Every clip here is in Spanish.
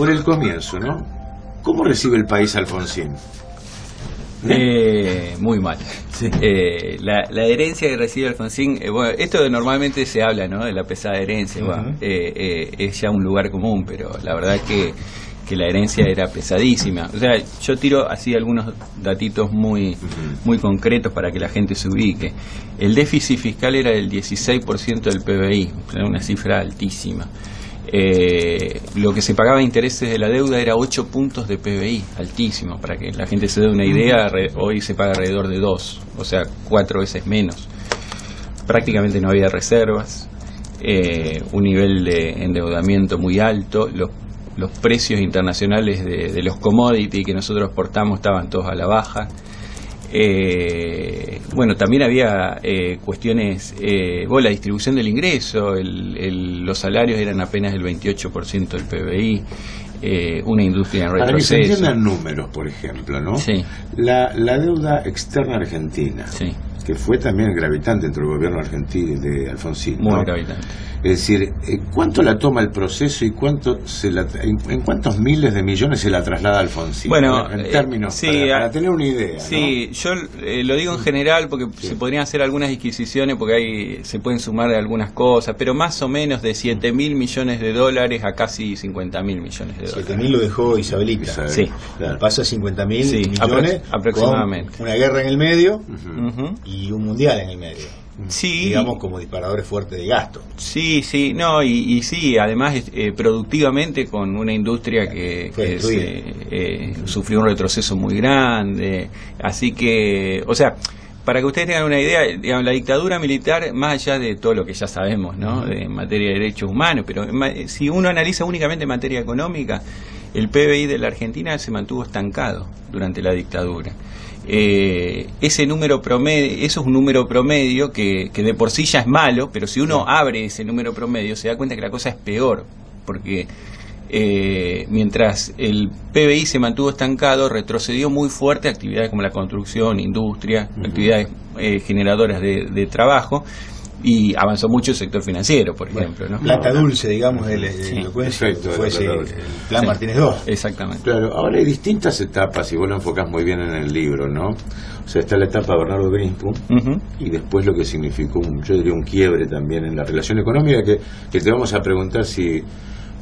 por el comienzo, ¿no? ¿Cómo recibe el país a Alfonsín? Muy mal. Sí. La herencia que recibe Alfonsín, bueno, esto normalmente se habla, ¿no?, de la pesada herencia. Bueno, es ya un lugar común, pero la verdad es que la herencia era pesadísima. O sea, yo tiro así algunos datitos muy concretos para que la gente se ubique. El déficit fiscal era del 16% del PBI, una cifra altísima. Lo que se pagaba de intereses de la deuda era 8 puntos de PBI, altísimo. Para que la gente se dé una idea, hoy se paga alrededor de 2, o sea, 4 veces menos. Prácticamente no había reservas, un nivel de endeudamiento muy alto. Los precios internacionales de los commodities que nosotros exportamos estaban todos a la baja. Bueno, también había cuestiones, la distribución del ingreso, los salarios eran apenas el 28% del PBI, una industria en retroceso. Para que se entiendan números, por ejemplo, ¿no? Sí. La deuda externa argentina, sí, que fue también gravitante dentro del gobierno argentino de Alfonsín, ¿no? Muy gravitante. Es decir, ¿cuánto la toma el proceso y en cuántos miles de millones se la traslada a Alfonsín? Bueno, en términos, sí, para tener una idea, sí, ¿no? Yo lo digo en general porque se podrían hacer algunas disquisiciones porque ahí se pueden sumar algunas cosas, pero más o menos de 7.000 millones de dólares a casi 50.000 millones de dólares. 7.000 lo dejó Isabelita. Sí. Claro. Pasa 50.000 millones aproximadamente. Con una guerra en el medio y un mundial en el medio. Sí, digamos, como disparadores fuertes de gasto. Sí, no, y sí, además productivamente con una industria que sufrió un retroceso muy grande, así que, o sea, para que ustedes tengan una idea, digamos, la dictadura militar, más allá de todo lo que ya sabemos, ¿no?, en materia de derechos humanos, pero si uno analiza únicamente en materia económica, el PBI de la Argentina se mantuvo estancado durante la dictadura. Ese número promedio, eso es un número promedio que de por sí ya es malo, pero si uno abre ese número promedio se da cuenta que la cosa es peor, porque mientras el PBI se mantuvo estancado, retrocedió muy fuerte actividades como la construcción, industria, actividades generadoras de trabajo, y avanzó mucho el sector financiero, por ejemplo, ¿no? Plata dulce, digamos, fue el plan Martínez II. Exactamente. Claro, ahora hay distintas etapas, y vos lo enfocás muy bien en el libro, ¿no? O sea, está la etapa de Bernardo Greenspun, y después lo que significó, yo diría, un quiebre también en la relación económica, que te vamos a preguntar si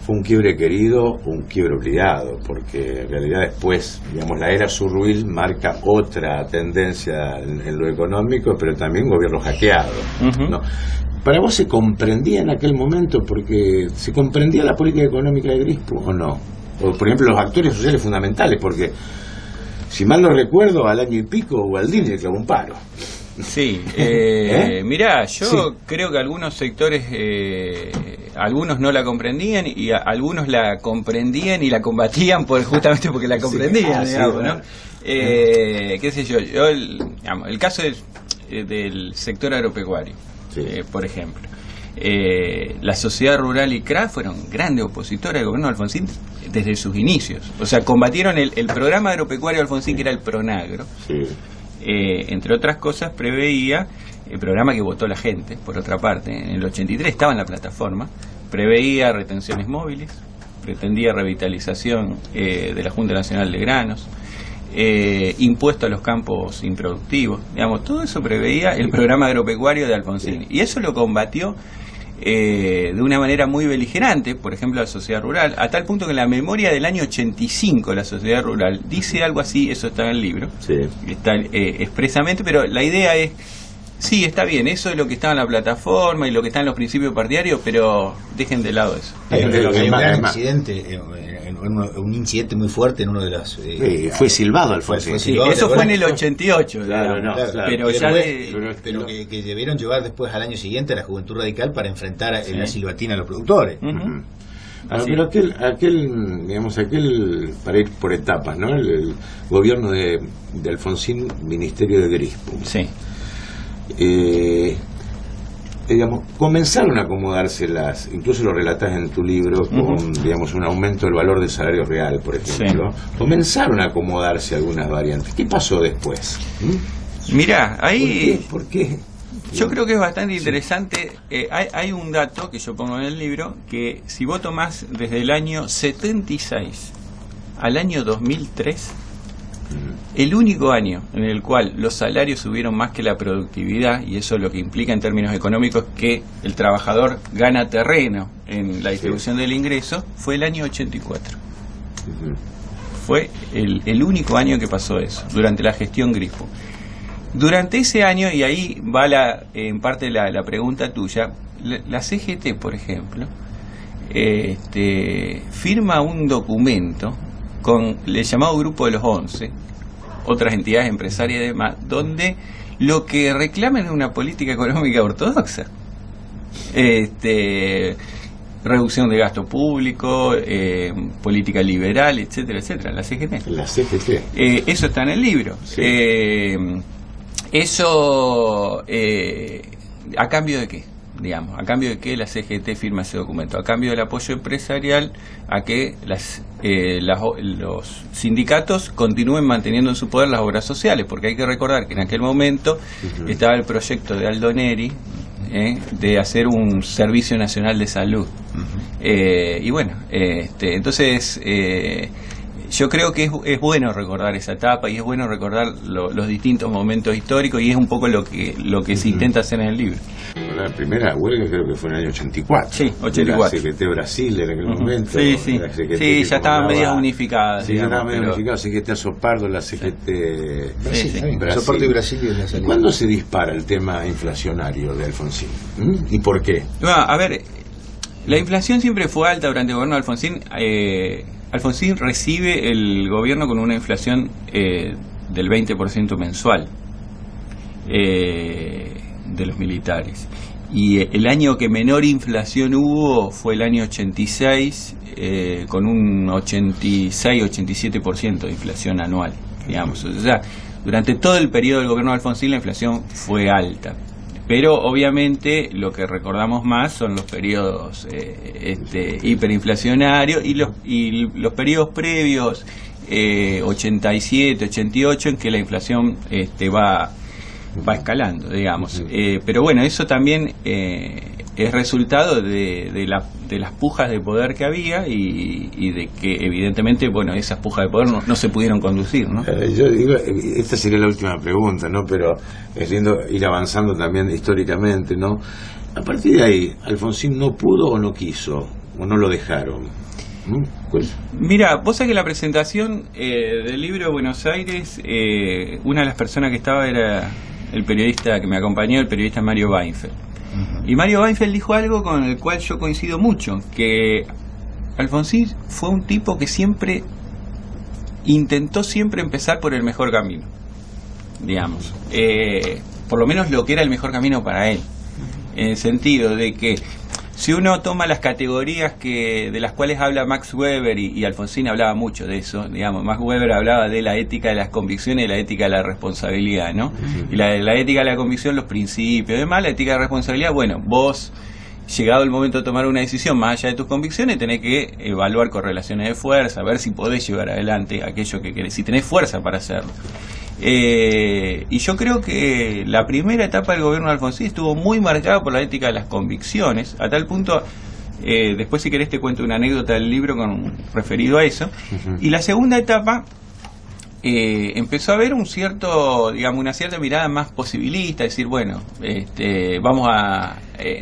fue un quiebre querido o un quiebre obligado, porque en realidad después, digamos, la era Surruil marca otra tendencia en lo económico, pero también un gobierno hackeado, ¿no? ¿Para vos se comprendía en aquel momento, porque se comprendía la política económica de Greenspun o no? O, por ejemplo, los actores sociales fundamentales, porque, si mal no recuerdo, al año y pico Gualdini le clavó un paro. Sí, mirá, yo creo que algunos sectores, algunos no la comprendían y algunos la comprendían y la combatían justamente porque la comprendían, digamos, ¿no? Qué sé yo, el caso del sector agropecuario, por ejemplo. La Sociedad Rural y CRA fueron grandes opositores al gobierno de Alfonsín desde sus inicios. O sea, combatieron el programa agropecuario de Alfonsín, que era el Pronagro. Entre otras cosas, preveía el programa que votó la gente, por otra parte, en el 83 estaba en la plataforma, preveía retenciones móviles, pretendía revitalización de la Junta Nacional de Granos, impuesto a los campos improductivos, digamos, todo eso preveía el programa agropecuario de Alfonsín, y eso lo combatió de una manera muy beligerante, por ejemplo, la Sociedad Rural, a tal punto que en la memoria del año 85 la Sociedad Rural dice algo así, eso está en el libro, está expresamente, pero la idea es, sí, está bien, eso es lo que está en la plataforma y lo que está en los principios partidarios, pero dejen de lado eso. Un incidente muy fuerte en uno de las... fue silbado Alfonsín. Eso fue en el 88, claro, pero ya pero que debieron llevar después al año siguiente a la Juventud Radical para enfrentar la silbatina a los productores. Pero aquel, para ir por etapas, ¿no? El gobierno de Alfonsín, ministerio de Greenspun. Digamos, comenzaron a acomodarse incluso lo relatás en tu libro, con, digamos, un aumento del valor del salario real, por ejemplo. Comenzaron a acomodarse algunas variantes. ¿Qué pasó después? Mirá, ahí... ¿Por qué? Yo creo que es bastante interesante. Hay un dato que yo pongo en el libro, que si vos tomás desde el año 76 al año 2003, el único año en el cual los salarios subieron más que la productividad, y eso lo que implica en términos económicos que el trabajador gana terreno en la distribución del ingreso, fue el año 84. Fue el único año que pasó eso, durante la gestión Grifo. Durante ese año, y ahí va en parte la pregunta tuya, la CGT, por ejemplo, firma un documento con el llamado Grupo de los 11, otras entidades empresarias y demás, donde lo que reclaman es una política económica ortodoxa. Reducción de gasto público, política liberal, etcétera, etcétera, la CGT. La CGT. Eso está en el libro. Sí. Eso, ¿a cambio de qué? Digamos, ¿a cambio de qué la CGT firma ese documento? A cambio del apoyo empresarial a que los sindicatos continúen manteniendo en su poder las obras sociales, porque hay que recordar que en aquel momento estaba el proyecto de Aldo Neri de hacer un servicio nacional de salud. Y bueno, entonces yo creo que es bueno recordar esa etapa, y es bueno recordar los distintos momentos históricos, y es un poco lo que se intenta hacer en el libro. La primera huelga creo que fue en el año 84. Sí, 84. La CGT Brasil en aquel momento. Sí, ya estaban medias unificadas. Sí, ya estaban medias unificadas. CGT Azopardo, la CGT Brasil. Azopardo y Brasil y la salida. ¿Cuándo se dispara el tema inflacionario de Alfonsín? ¿Y por qué? A ver, la inflación siempre fue alta durante el gobierno de Alfonsín. Alfonsín recibe el gobierno con una inflación del 20% mensual de los militares, y el año que menor inflación hubo fue el año 86, con un 86-87% de inflación anual, digamos. O sea, durante todo el periodo del gobierno de Alfonsín la inflación fue alta. Pero obviamente lo que recordamos más son los periodos hiperinflacionarios y los periodos previos, 87, 88, en que la inflación va escalando, digamos. Pero bueno, eso también es resultado de las pujas de poder que había, y de que evidentemente, bueno, esas pujas de poder no se pudieron conducir, ¿no? Yo digo, esta sería la última pregunta, ¿no? Pero es lindo ir avanzando también históricamente, ¿no? A partir de ahí, ¿Alfonsín no pudo o no quiso, o no lo dejaron? Pues, mira, vos sabés que la presentación del libro de Buenos Aires, una de las personas que estaba era el periodista que me acompañó, el periodista Mario Weinfeld. Y Mario Weinfeld dijo algo con el cual yo coincido mucho, que Alfonsín fue un tipo que intentó siempre empezar por el mejor camino, digamos, por lo menos lo que era el mejor camino para él, en el sentido de que si uno toma las categorías de las cuales habla Max Weber, y Alfonsín hablaba mucho de eso, digamos, Max Weber hablaba de la ética de las convicciones y la ética de la responsabilidad, ¿no? Y la ética de la convicción, los principios, además la ética de la responsabilidad, bueno, vos, llegado el momento de tomar una decisión más allá de tus convicciones, tenés que evaluar correlaciones de fuerza, ver si podés llevar adelante aquello que querés, si tenés fuerza para hacerlo. Y yo creo que la primera etapa del gobierno de Alfonsín estuvo muy marcada por la ética de las convicciones, a tal punto, después si querés te cuento una anécdota del libro referido a eso. Y la segunda etapa empezó a haber una cierta mirada más posibilista, decir, bueno,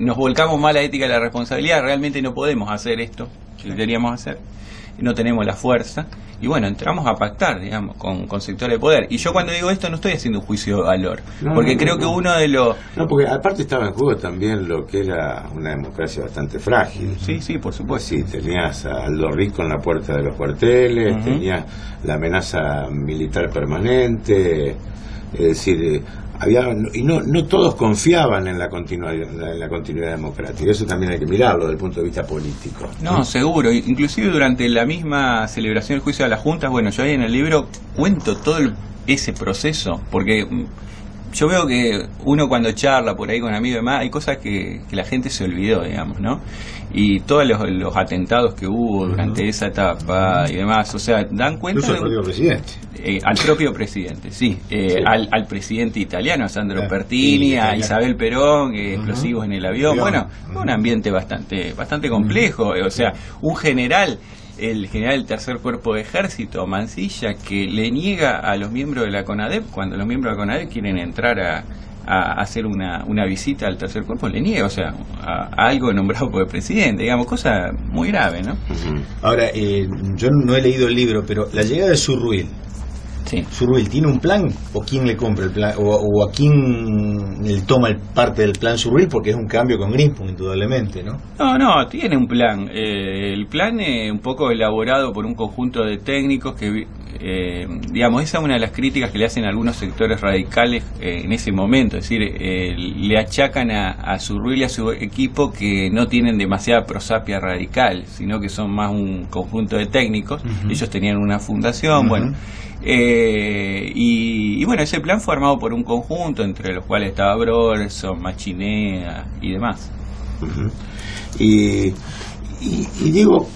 nos volcamos más a la ética de la responsabilidad, realmente no podemos hacer esto que queríamos hacer, no tenemos la fuerza, y bueno, entramos a pactar, digamos, con sectores de poder. Y yo cuando digo esto no estoy haciendo un juicio de valor, porque creo que uno de los... No, porque aparte estaba en juego también lo que era una democracia bastante frágil. Sí, por supuesto. Sí, tenías a Aldo Rico en la puerta de los cuarteles, tenías la amenaza militar permanente, es decir... no todos confiaban en la continuidad democrática. Eso también hay que mirarlo desde el punto de vista político. No, seguro. Inclusive durante la misma celebración del juicio de las juntas, bueno, yo ahí en el libro cuento todo ese proceso, porque yo veo que uno cuando charla por ahí con amigos y demás, hay cosas que la gente se olvidó, digamos, ¿no? Y todos los atentados que hubo durante esa etapa y demás, o sea, dan cuenta... Incluso al propio presidente. Al propio presidente, sí. Al presidente italiano, a Sandro Pertini, a Isabel Perón, explosivos en el avión. Bueno, un ambiente bastante complejo. O sea, un general... El general del tercer cuerpo de ejército, Mansilla, que le niega a los miembros de la CONADEP, cuando los miembros de la CONADEP quieren entrar a hacer una visita al tercer cuerpo, le niega, o sea, a algo nombrado por el presidente, digamos, cosa muy grave, ¿no? Ahora, yo no he leído el libro, pero la llegada de Zurruil, sí. ¿Zurruil tiene un plan o quién le compra el plan o a quién le toma parte del plan Zurruil? Porque es un cambio con Greenspun, indudablemente, ¿no? No, tiene un plan. El plan es un poco elaborado por un conjunto de técnicos que, digamos, esa es una de las críticas que le hacen algunos sectores radicales en ese momento. Es decir, le achacan a Zurruil y a su equipo que no tienen demasiada prosapia radical, sino que son más un conjunto de técnicos. Ellos tenían una fundación, bueno... y bueno, ese plan fue armado por un conjunto entre los cuales estaba Brorson, Machinea y demás. Y digo,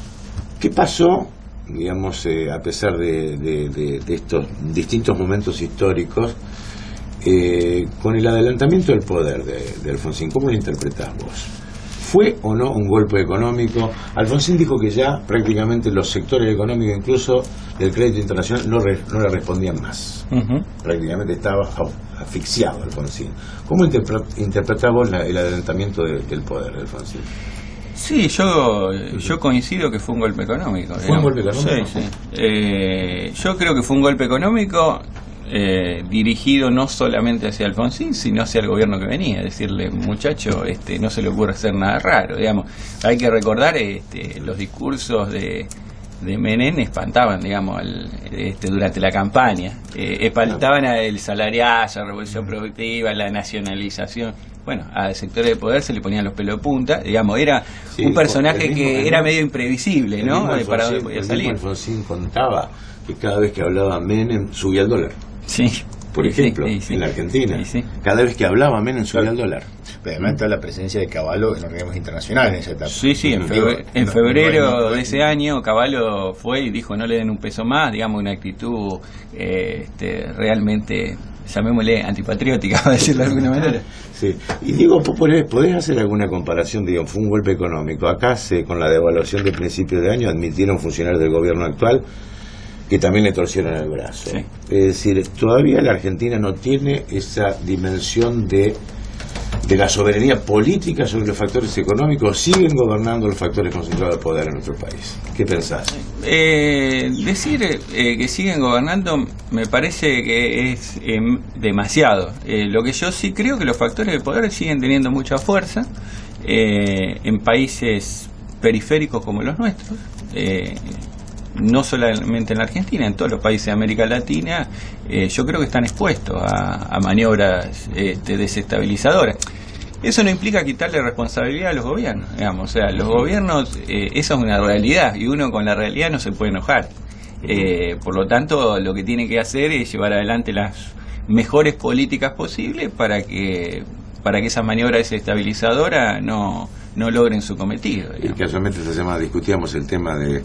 ¿qué pasó, digamos, a pesar de estos distintos momentos históricos, con el adelantamiento del poder de Alfonsín? ¿Cómo lo interpretás vos? ¿Fue o no un golpe económico? Alfonsín dijo que ya prácticamente los sectores económicos, incluso del crédito internacional, no le respondían más. Prácticamente estaba asfixiado Alfonsín. ¿Cómo interpretás vos el adelantamiento del poder de Alfonsín? Sí, yo coincido que fue un golpe económico. ¿Fue un golpe económico? Sí. Yo creo que fue un golpe económico dirigido no solamente hacia Alfonsín, sino hacia el gobierno que venía, decirle, muchacho, no se le ocurre hacer nada raro, digamos. Hay que recordar los discursos de Menem espantaban, digamos, durante la campaña, espantaban el salariazo, la revolución productiva, la nacionalización. Bueno, al sector de poder se le ponían los pelos de punta, digamos, era un personaje que era medio imprevisible, ¿no? Para dónde podía salir. Alfonsín contaba que cada vez que hablaba Menem subía el dólar. Sí. Por ejemplo, en la Argentina, cada vez que hablaba Menem subía el dólar. Pero además está la presencia de Cavallo en organismos internacionales en esa etapa. Sí, en febrero de ese año Cavallo fue y dijo no le den un peso más, digamos, una actitud realmente, llamémosle antipatriótica, para decirlo de alguna manera. Sí, y digo, ¿podés hacer alguna comparación? Digo, fue un golpe económico. Acá, con la devaluación de principios de año, admitieron funcionarios del gobierno actual que también le torcieron el brazo. Sí. Es decir, todavía la Argentina no tiene esa dimensión de la soberanía política sobre los factores económicos. Siguen gobernando los factores concentrados de poder en nuestro país. ¿Qué pensás? Decir que siguen gobernando me parece que es demasiado. Lo que yo sí creo que los factores de poder siguen teniendo mucha fuerza en países periféricos como los nuestros. No solamente en la Argentina, en todos los países de América Latina, yo creo que están expuestos a maniobras desestabilizadoras. Eso no implica quitarle responsabilidad a los gobiernos, digamos, o sea, los gobiernos, esa es una realidad y uno con la realidad no se puede enojar. Por lo tanto, lo que tiene que hacer es llevar adelante las mejores políticas posibles para que esas maniobras desestabilizadoras no logren su cometido. Y casualmente esta semana discutíamos el tema de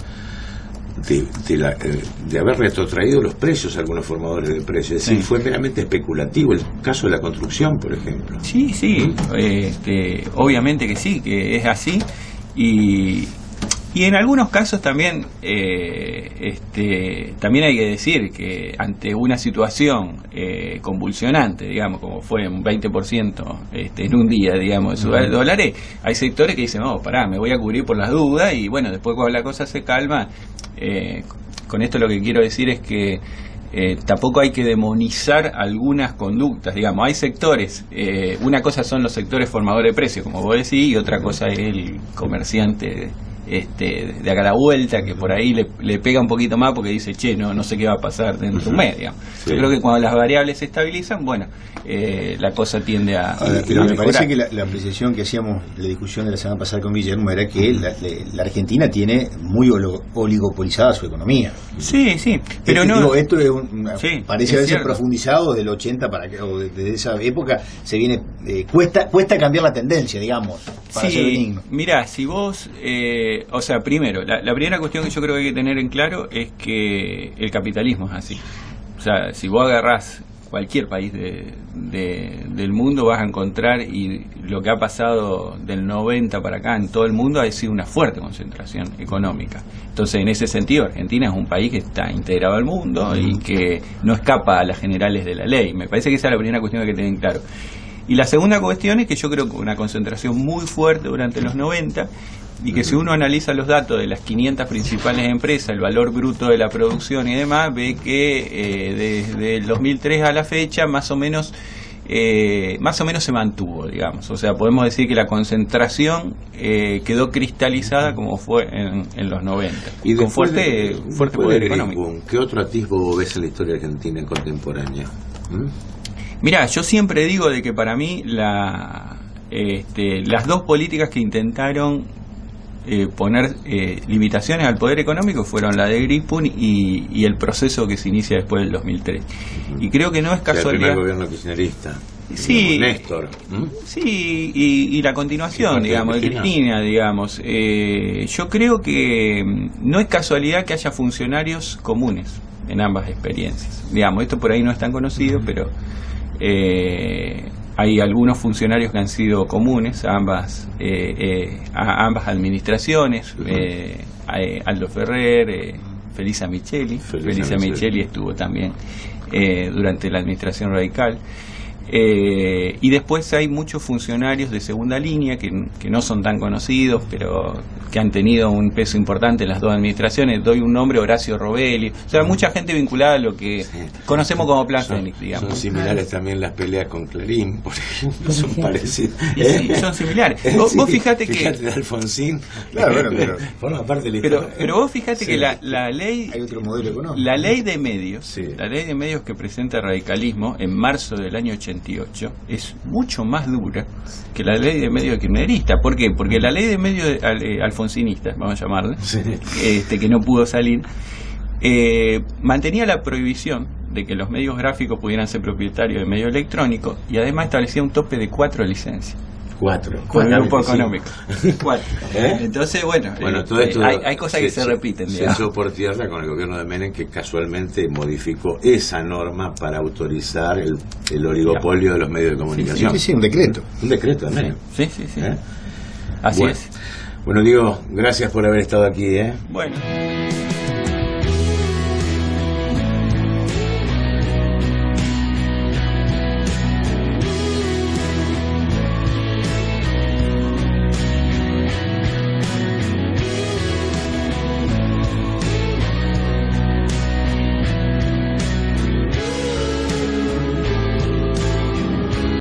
haber retrotraído los precios a algunos formadores de precios. Es decir, fue meramente especulativo el caso de la construcción, por ejemplo. Sí, obviamente que sí, que es así. Y en algunos casos también también hay que decir que ante una situación convulsionante, digamos, como fue un 20% en un día, digamos, de subir dólares, hay sectores que dicen, pará, me voy a cubrir por las dudas y bueno, después cuando la cosa se calma, con esto lo que quiero decir es que tampoco hay que demonizar algunas conductas, digamos, hay sectores, una cosa son los sectores formadores de precios, como vos decís, y otra cosa es el comerciante de acá a la vuelta, que por ahí le pega un poquito más porque dice, che, no sé qué va a pasar dentro de un mes, digamos. Sí. Yo creo que cuando las variables se estabilizan, bueno, la cosa tiende a... Pero me parece que la apreciación que hacíamos, la discusión de la semana pasada con Guillermo, era que la Argentina tiene muy oligopolizada su economía. Sí, pero no... Digo, esto parece haberse profundizado del 80 para que, o desde esa época, se viene... cuesta cambiar la tendencia, digamos, para ser benigno. Mirá, si vos... o sea, primero, la primera cuestión que yo creo que hay que tener en claro es que el capitalismo es así. O sea, si vos agarrás cualquier país del mundo, vas a encontrar, y lo que ha pasado del 90 para acá en todo el mundo ha sido una fuerte concentración económica. Entonces, en ese sentido, Argentina es un país que está integrado al mundo y que no escapa a las generales de la ley. Me parece que esa es la primera cuestión que hay que tener en claro. Y la segunda cuestión es que yo creo que una concentración muy fuerte durante los 90, y que si uno analiza los datos de las 500 principales empresas, el valor bruto de la producción y demás, ve que desde el 2003 a la fecha más o menos se mantuvo, digamos. O sea, podemos decir que la concentración quedó cristalizada como fue en los 90, y con fuerte poder económico. ¿Qué otro atisbo ves en la historia argentina contemporánea? Mirá, yo siempre digo de que para mí las dos políticas que intentaron poner limitaciones al poder económico fueron la de Greenpool y el proceso que se inicia después del 2003. Y creo que no es casualidad. El primer gobierno kirchnerista. Sí, Néstor. Sí, y la continuación, digamos, de Cristina, digamos. Yo creo que no es casualidad que haya funcionarios comunes en ambas experiencias. Digamos, esto por ahí no es tan conocido, pero hay algunos funcionarios que han sido comunes a ambas administraciones. Aldo Ferrer, Felisa Micheli. Felisa Micheli estuvo también durante la administración radical. Y después hay muchos funcionarios de segunda línea que no son tan conocidos, pero que han tenido un peso importante en las dos administraciones. Doy un nombre: Horacio Robelli. O sea, mucha gente vinculada a lo que conocemos como Plan Fénix, digamos. Son similares también las peleas con Clarín, por ejemplo, son parecidas. Sí, son similares. Vos fíjate que... de Alfonsín, claro, pero forma parte de la historia. Pero vos fíjate que la ley... Hay otro modelo económico. La ley de medios, la ley de medios que presenta el radicalismo en marzo del año 88 es mucho más dura que la ley de medios kirchnerista. ¿Por qué? Porque la ley de medios alfonsinista, vamos a llamarle, que no pudo salir, mantenía la prohibición de que los medios gráficos pudieran ser propietarios de medios electrónicos, y además establecía un tope de 4 licencias. 4 con el grupo económico. 4. Entonces, bueno, todo esto hay cosas que se repiten. Se echó por tierra con el gobierno de Menem, que casualmente modificó esa norma para autorizar el oligopolio de los medios de comunicación. Sí, un decreto. Un decreto de Menem. Sí. Así es. Bueno, Diego, gracias por haber estado aquí. Bueno.